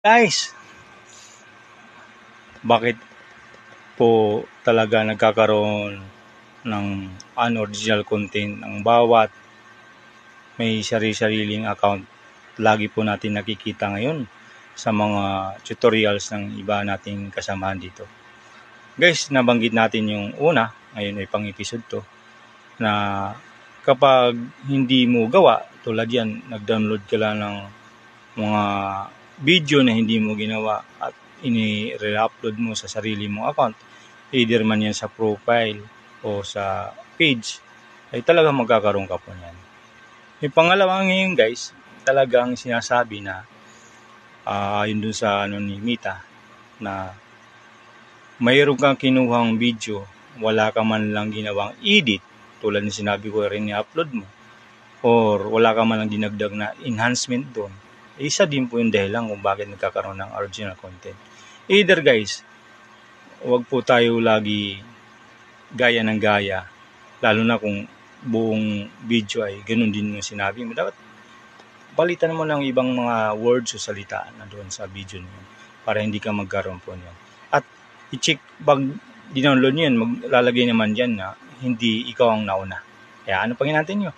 Guys, bakit po talaga nagkakaroon ng unoriginal content ang bawat may sarili-sariling account? Lagi po natin nakikita ngayon sa mga tutorials ng iba nating kasamahan dito. Guys, nabanggit natin yung una, ngayon ay pang-episode to, na kapag hindi mo gawa, tulad yan, nag-download ka lang ng mga video na hindi mo ginawa at ini-re-upload mo sa sarili mong account, either man yan sa profile o sa page, ay talagang magkakaroon ka po niyan. Yung pangalawa ngayon guys, talagang sinasabi na yun dun sa ni Mita, na mayroon kang kinuhang video, wala ka man lang ginawang edit, tulad ng sinabi ko rin i-upload mo, or wala ka man lang dinagdag na enhancement doon, isa din po yung dahilan kung bakit nagkakaroon ng original content. Either guys, wag po tayo lagi gaya ng gaya, lalo na kung buong video ay ganun din yung sinabi mo. Dapat palitan mo ng ibang mga words o salita na doon sa video niyo para hindi ka magkaroon po niyan. At i-check, pag dinownload niyo yan, maglalagay naman dyan na hindi ikaw ang nauna. Kaya ano pang hinantay nyo?